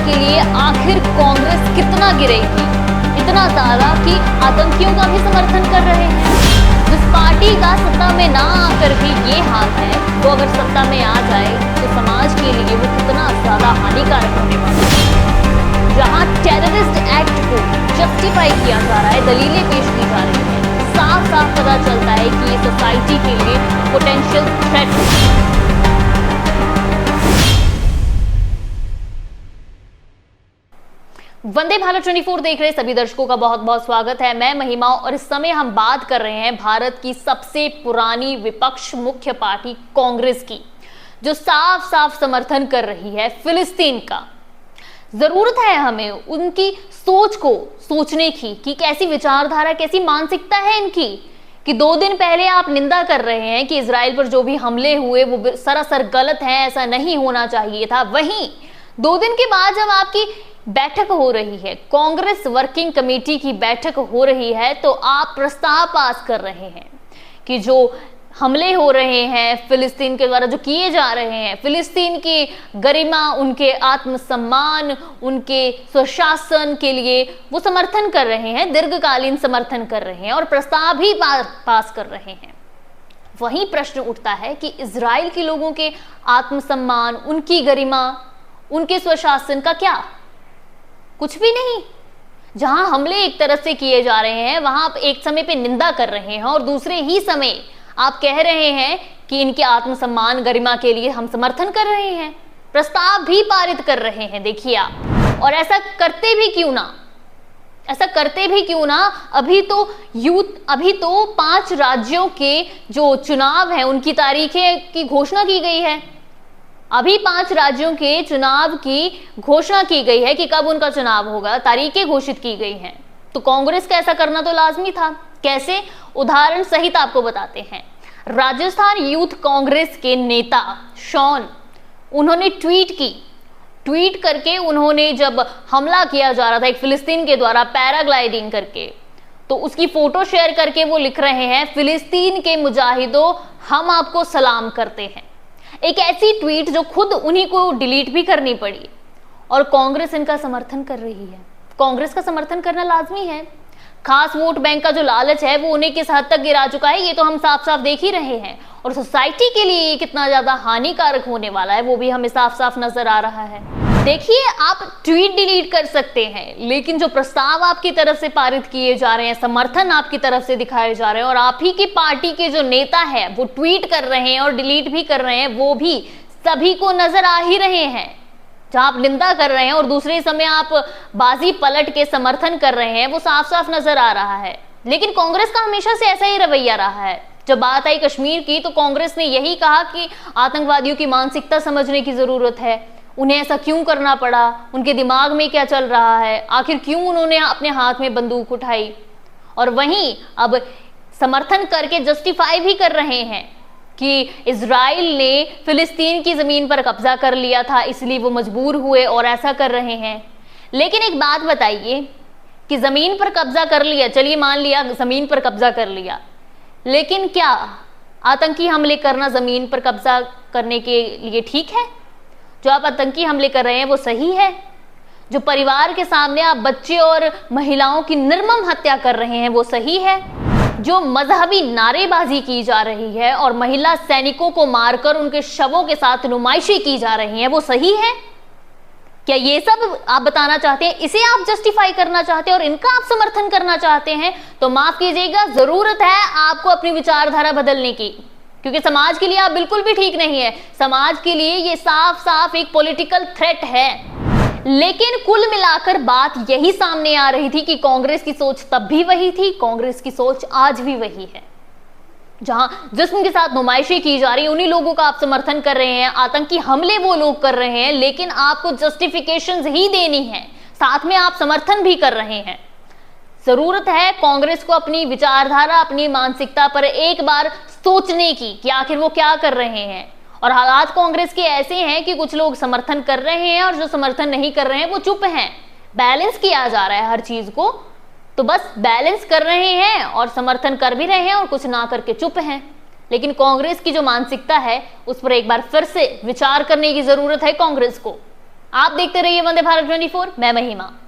के लिए आखिर कांग्रेस कितना गिरेगी, इतना ज्यादा कि आतंकियों का भी समर्थन कर रहे हैं। जिस पार्टी का सत्ता में ना आकर भी ये हाल है, वो अगर सत्ता में आ जाए तो समाज के लिए वो कितना ज्यादा हानिकारक होने वाला है। जहां टेररिस्ट एक्ट को जस्टिफाई किया जा रहा है, दलीलें पेश की जा रही है, साफ साफ पता चलता है कि ये सोसाइटी के लिए पोटेंशियल थ्रेट है। वंदे भारत 24 देख रहे सभी दर्शकों का बहुत बहुत स्वागत है। मैं महिमा और इस समय हम बात कर रहे हैं भारत की सबसे पुरानी विपक्ष मुख्य पार्टी कांग्रेस की, जो साफ साफ समर्थन कर रही है फिलिस्तीन का। जरूरत है हमें उनकी सोच को सोचने की कि कैसी विचारधारा, कैसी मानसिकता है इनकी, कि 2 दिन पहले आप निंदा कर रहे हैं कि इजराइल पर जो भी हमले हुए वो सरासर गलत है, ऐसा नहीं होना चाहिए था। वहीं 2 दिन के बाद जब आपकी बैठक हो रही है, कांग्रेस वर्किंग कमेटी की बैठक हो रही है, तो आप प्रस्ताव पास कर रहे हैं कि जो हमले हो रहे हैं फिलिस्तीन के द्वारा, जो किए जा रहे हैं, फिलिस्तीन की गरिमा, उनके आत्मसम्मान, उनके स्वशासन के लिए वो समर्थन कर रहे हैं, दीर्घकालीन समर्थन कर रहे हैं और प्रस्ताव भी पास कर रहे हैं। वहीं प्रश्न उठता है कि इजराइल के लोगों के आत्मसम्मान, उनकी गरिमा, उनके स्वशासन का क्या? कुछ भी नहीं। जहां हमले एक तरफ से किए जा रहे हैं, वहां आप एक समय पे निंदा कर रहे हैं और दूसरे ही समय आप कह रहे हैं कि इनके आत्मसम्मान, गरिमा के लिए हम समर्थन कर रहे हैं, प्रस्ताव भी पारित कर रहे हैं। देखिए आप, और ऐसा करते भी क्यों ना, ऐसा करते भी क्यों ना। अभी तो 5 राज्यों के जो चुनाव हैं उनकी तारीखें की घोषणा की गई है। अभी 5 राज्यों के चुनाव की घोषणा की गई है कि कब उनका चुनाव होगा, तारीखें घोषित की गई हैं। तो कांग्रेस का ऐसा करना तो लाजमी था। कैसे? उदाहरण सहित आपको बताते हैं। राजस्थान यूथ कांग्रेस के नेता शॉन, उन्होंने ट्वीट करके उन्होंने जब हमला किया जा रहा था एक फिलिस्तीन के द्वारा पैराग्लाइडिंग करके, तो उसकी फोटो शेयर करके वो लिख रहे हैं, फिलिस्तीन के मुजाहिदों हम आपको सलाम करते हैं। एक ऐसी ट्वीट जो खुद उन्हीं को डिलीट भी करनी पड़ी, और कांग्रेस इनका समर्थन कर रही है। कांग्रेस का समर्थन करना लाजमी है। खास वोट बैंक का जो लालच है वो उन्हें किस हद तक गिरा चुका है, ये तो हम साफ साफ देख ही रहे हैं। और सोसाइटी के लिए ये कितना ज्यादा हानिकारक होने वाला है वो भी हमें साफ साफ नजर आ रहा है। देखिए, आप ट्वीट डिलीट कर सकते हैं, लेकिन जो प्रस्ताव आपकी तरफ से पारित किए जा रहे हैं, समर्थन आपकी तरफ से दिखाए जा रहे हैं, और आप ही की पार्टी के जो नेता है वो ट्वीट कर रहे हैं और डिलीट भी कर रहे हैं, वो भी सभी को नजर आ ही रहे हैं। जहां आप निंदा कर रहे हैं और दूसरे समय आप बाजी पलट के समर्थन कर रहे हैं, वो साफ साफ नजर आ रहा है। लेकिन कांग्रेस का हमेशा से ऐसा ही रवैया रहा है। जब बात आई कश्मीर की, तो कांग्रेस ने यही कहा कि आतंकवादियों की मानसिकता समझने की जरूरत है, उन्हें ऐसा क्यों करना पड़ा, उनके दिमाग में क्या चल रहा है, आखिर क्यों उन्होंने अपने हाथ में बंदूक उठाई। और वहीं अब समर्थन करके जस्टिफाई भी कर रहे हैं कि इजराइल ने फिलिस्तीन की जमीन पर कब्जा कर लिया था, इसलिए वो मजबूर हुए और ऐसा कर रहे हैं। लेकिन एक बात बताइए कि जमीन पर कब्जा कर लिया, चलिए मान लिया जमीन पर कब्जा कर लिया, लेकिन क्या आतंकी हमले करना जमीन पर कब्जा करने के लिए ठीक है? जो आप आतंकी हमले कर रहे हैं वो सही है? जो परिवार के सामने आप बच्चे और महिलाओं की निर्मम हत्या कर रहे हैं वो सही है? जो मजहबी नारेबाजी की जा रही है और महिला सैनिकों को मारकर उनके शवों के साथ नुमाइशी की जा रही है वो सही है? क्या ये सब आप बताना चाहते हैं, इसे आप जस्टिफाई करना चाहते हैं और इनका आप समर्थन करना चाहते हैं? तो माफ कीजिएगा, जरूरत है आपको अपनी विचारधारा बदलने की, क्योंकि समाज के लिए आप बिल्कुल भी ठीक नहीं है। समाज के लिए ये साफ साफ एक पॉलिटिकल थ्रेट है। लेकिन कुल मिलाकर बात यही सामने आ रही थी कि कांग्रेस की सोच तब भी वही थी, कांग्रेस की सोच आज भी वही है। जहां जिस्म के साथ नुमाइशी की जा रही है, उन्हीं लोगों का आप समर्थन कर रहे हैं। आतंकी हमले वो लोग कर रहे हैं, लेकिन आपको जस्टिफिकेशंस ही देनी है, साथ में आप समर्थन भी कर रहे हैं। जरूरत है कांग्रेस को अपनी विचारधारा, अपनी मानसिकता पर एक बार सोचने की कि आखिर वो क्या कर रहे हैं। और हालात कांग्रेस के ऐसे हैं कि कुछ लोग समर्थन कर रहे हैं और जो समर्थन नहीं कर रहे हैं वो चुप हैं। बैलेंस किया जा रहा है हर चीज को, तो बस बैलेंस कर रहे हैं और समर्थन कर भी रहे हैं और कुछ ना करके चुप हैं। लेकिन कांग्रेस की जो मानसिकता है उस पर एक बार फिर से विचार करने की जरूरत है कांग्रेस को। आप देखते रहिए वंदे भारत 24, मैं महिमा।